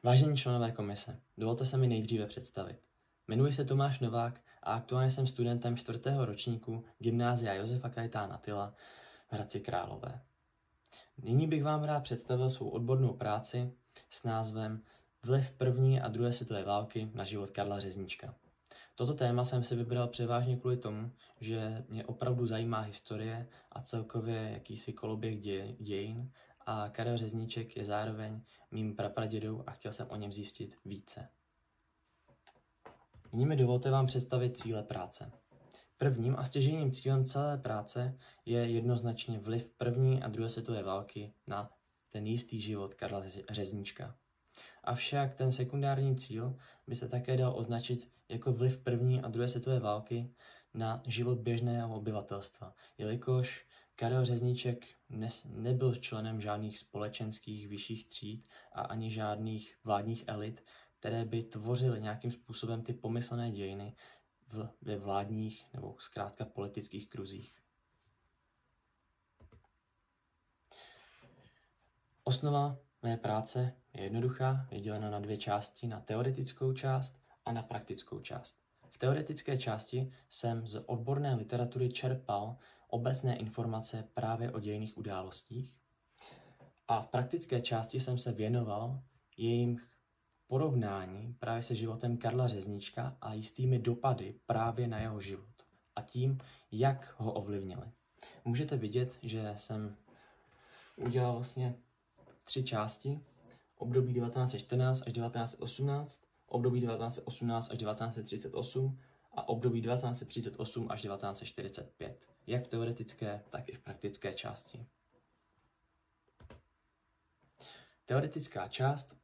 Vážení členové komise, dovolte se mi nejdříve představit. Jmenuji se Tomáš Novák a aktuálně jsem studentem 4. ročníku Gymnázia Josefa Kajetána Tyla v Hradci Králové. Nyní bych vám rád představil svou odbornou práci s názvem Vliv první a druhé světové války na život Karla Řezníčka. Toto téma jsem si vybral převážně kvůli tomu, že mě opravdu zajímá historie a celkově jakýsi koloběh dějin a Karel Řezníček je zároveň mým prapradědou a chtěl jsem o něm zjistit více. Nyní mi dovolte vám představit cíle práce. Prvním a stěžejním cílem celé práce je jednoznačně vliv první a druhé světové války na ten jistý život Karla Řezníčka. Avšak ten sekundární cíl by se také dal označit jako vliv první a druhé světové války na život běžného obyvatelstva, jelikož Karel Řezníček nebyl členem žádných společenských vyšších tříd a ani žádných vládních elit, které by tvořily nějakým způsobem ty pomyslné dějiny ve vládních nebo zkrátka politických kruzích. Osnova mé práce je jednoduchá, je dělena na dvě části, na teoretickou část a na praktickou část. V teoretické části jsem z odborné literatury čerpal obecné informace právě o dějinných událostích a v praktické části jsem se věnoval jejím porovnání právě se životem Karla Řezníčka a jistými dopady právě na jeho život a tím, jak ho ovlivnili. Můžete vidět, že jsem udělal vlastně 3 části, období 1914 až 1918, období 1918 až 1938 a období 1938 až 1945, jak v teoretické, tak i v praktické části. Teoretická část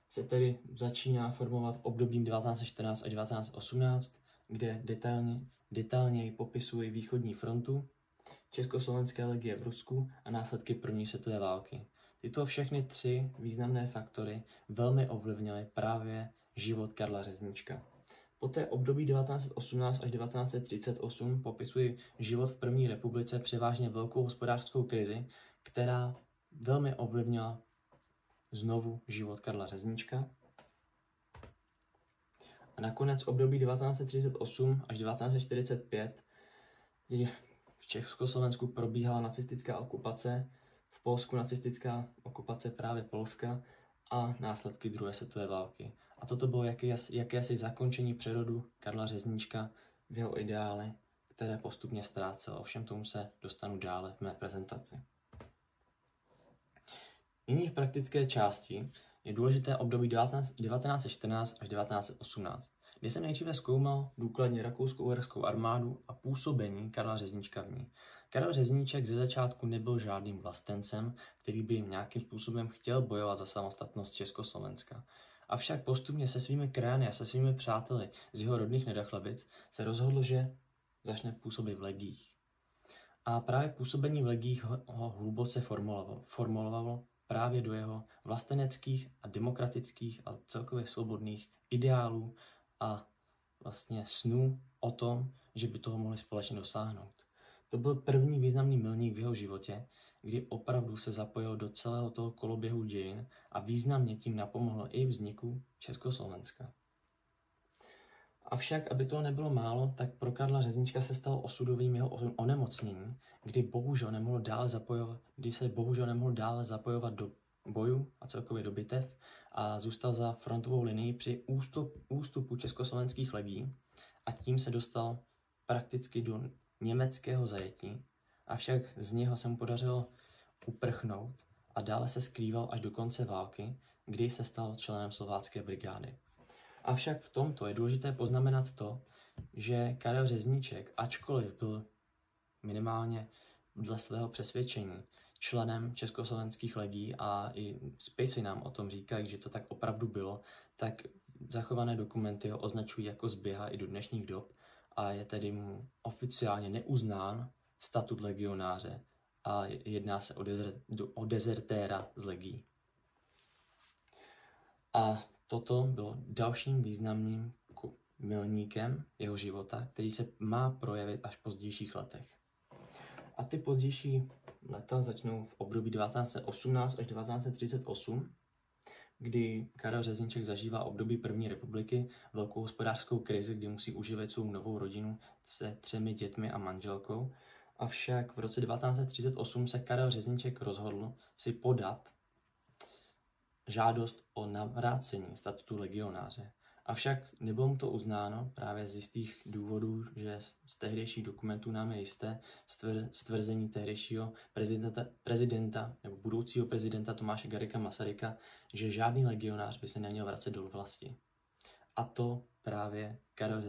se tedy začíná formovat obdobím 1914 až 1918, kde detailněji popisují východní frontu, československé legie v Rusku a následky první světové války. Tyto všechny 3 významné faktory velmi ovlivnily právě život Karla Řezníčka. Poté období 1918 až 1938 popisují život v první republice převážně velkou hospodářskou krizi, která velmi ovlivnila znovu život Karla Řezníčka. A nakonec období 1938 až 1945, kdy v Československu probíhala nacistická okupace, v Polsku nacistická okupace právě Polska a následky druhé světové války. A toto bylo jakési zakončení přerodu Karla Řezníčka v jeho ideály, které postupně ztrácel. Ovšem tomu se dostanu dále v mé prezentaci. Nyní v praktické části je důležité období 1914 až 1918, kdy jsem nejdříve zkoumal důkladně rakousko-uherskou armádu a působení Karla Řezníčka v ní. Karel Řezníček ze začátku nebyl žádným vlastencem, který by nějakým způsobem chtěl bojovat za samostatnost Československa. Avšak postupně se svými krajany a se svými přáteli z jeho rodných Nedachlavic se rozhodl, že začne působit v legiích. A právě působení v legiích ho hluboce formulovalo právě do jeho vlasteneckých a demokratických a celkově svobodných ideálů a vlastně snů o tom, že by toho mohli společně dosáhnout. To byl první významný milník v jeho životě, kdy opravdu se zapojil do celého toho koloběhu dějin a významně tím napomohl i vzniku Československa. Avšak, aby toho nebylo málo, tak pro Karla Řezníčka se stalo osudovým jeho onemocnění, kdy se bohužel nemohl dále zapojovat do bojů a celkově do bitev a zůstal za frontovou linii při ústupu československých legií a tím se dostal prakticky do německého zajetí, avšak z něho se mu podařilo uprchnout a dále se skrýval až do konce války, kdy se stal členem slovácké brigády. Avšak v tomto je důležité poznamenat to, že Karel Řezníček, ačkoliv byl minimálně dle svého přesvědčení členem československých legií a i spisy nám o tom říkají, že to tak opravdu bylo, tak zachované dokumenty ho označují jako zběha i do dnešních dob a je tedy mu oficiálně neuznán statut legionáře a jedná se o dezertéra z legií. A toto bylo dalším významným milníkem jeho života, který se má projevit až v pozdějších letech. A ty pozdější leta začnou v období 1918 až 1938, kdy Karel Řezníček zažívá období první republiky, velkou hospodářskou krizi, kdy musí uživit svou novou rodinu se 3 dětmi a manželkou. Avšak v roce 1938 se Karel Řezníček rozhodl si podat žádost o navrácení statutu legionáře. Avšak nebylo mu to uznáno právě z jistých důvodů, že z tehdejších dokumentů nám je jisté stvrzení tehdejšího prezidenta nebo budoucího prezidenta Tomáše Garrigua Masaryka, že žádný legionář by se neměl vracet do vlasti. A to právě Karel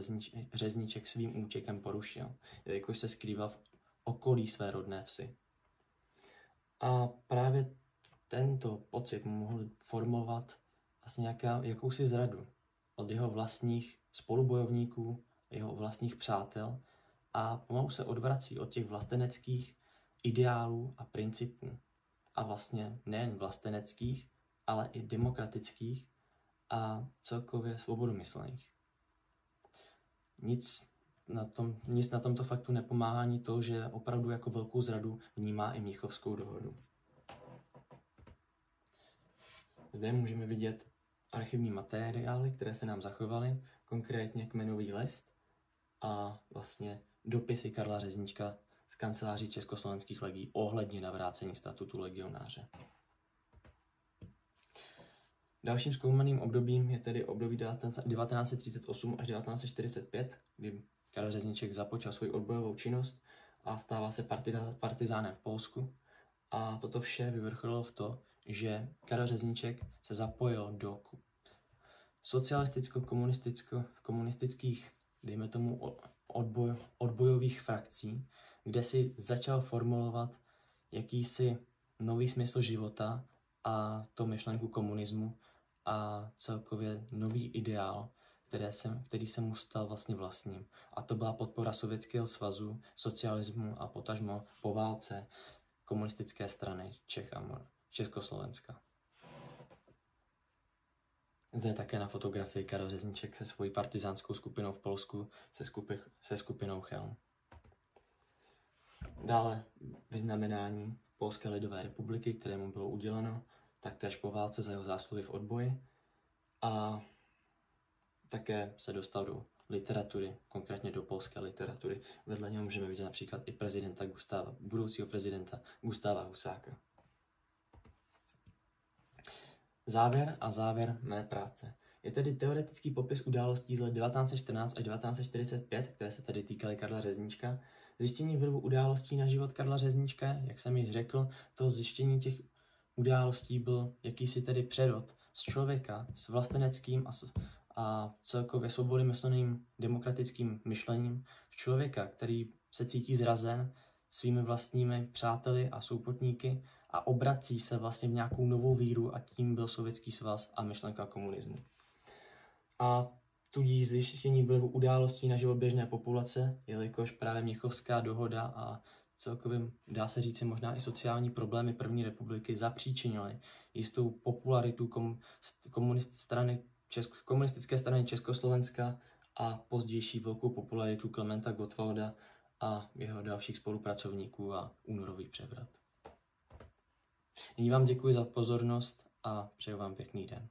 Řezníček svým útěkem porušil, jelikož se skrýval v okolí své rodné vsi. A právě tento pocit mohl formovat vlastně jakousi zradu od jeho vlastních spolubojovníků, jeho vlastních přátel a pomalu se odvrací od těch vlasteneckých ideálů a principů. A vlastně nejen vlasteneckých, ale i demokratických a celkově svobodomyslných. Nic na tomto faktu nepomáhá ani to, že opravdu jako velkou zradu vnímá i Mnichovskou dohodu. Zde můžeme vidět archivní materiály, které se nám zachovaly, konkrétně kmenový list a vlastně dopisy Karla Řezníčka z kanceláří československých legií ohledně navrácení statutu legionáře. Dalším zkoumaným obdobím je tedy období 1938 až 1945, kdy Karel Řezníček započal svou odbojovou činnost a stává se partizánem v Polsku. A toto vše vyvrcholilo v to, že Karel Řezníček se zapojil do socialisticko-komunistických, dejme tomu, odbojových frakcí, kde si začal formulovat jakýsi nový smysl života a to myšlenku komunismu a celkově nový ideál, který se mu stal vlastně vlastním. A to byla podpora Sovětského svazu, socialismu a potažmo po válce komunistické strany Čech a Československa. Zde je také na fotografii Karel Řezníček se svojí partizánskou skupinou v Polsku se skupinou Chelm. Dále vyznamenání Polské lidové republiky, kterému bylo uděleno taktéž po válce za jeho zásluhy v odboji a také se dostal do literatury, konkrétně do polské literatury. Vedle něho můžeme vidět například i budoucího prezidenta Gustáva Husáka. Závěr mé práce. Je tedy teoretický popis událostí z let 1914 až 1945, které se tedy týkaly Karla Řezníčka. Zjištění vlivu událostí na život Karla Řezníčka, jak jsem již řekl, to zjištění těch událostí byl jakýsi tedy přerod z člověka s vlasteneckým a celkově svobodomyslným demokratickým myšlením v člověka, který se cítí zrazen svými vlastními přáteli a soupotníky a obrací se vlastně v nějakou novou víru a tím byl Sovětský svaz a myšlenka komunismu. A tudíž zjištění vlivu událostí na život běžné populace, jelikož právě Mnichovská dohoda a celkově dá se říct možná i sociální problémy první republiky zapříčinily jistou popularitu komunistické strany Československa a pozdější velkou popularitu Klementa Gottwalda a jeho dalších spolupracovníků a únorový převrat. Nyní vám děkuji za pozornost a přeju vám pěkný den.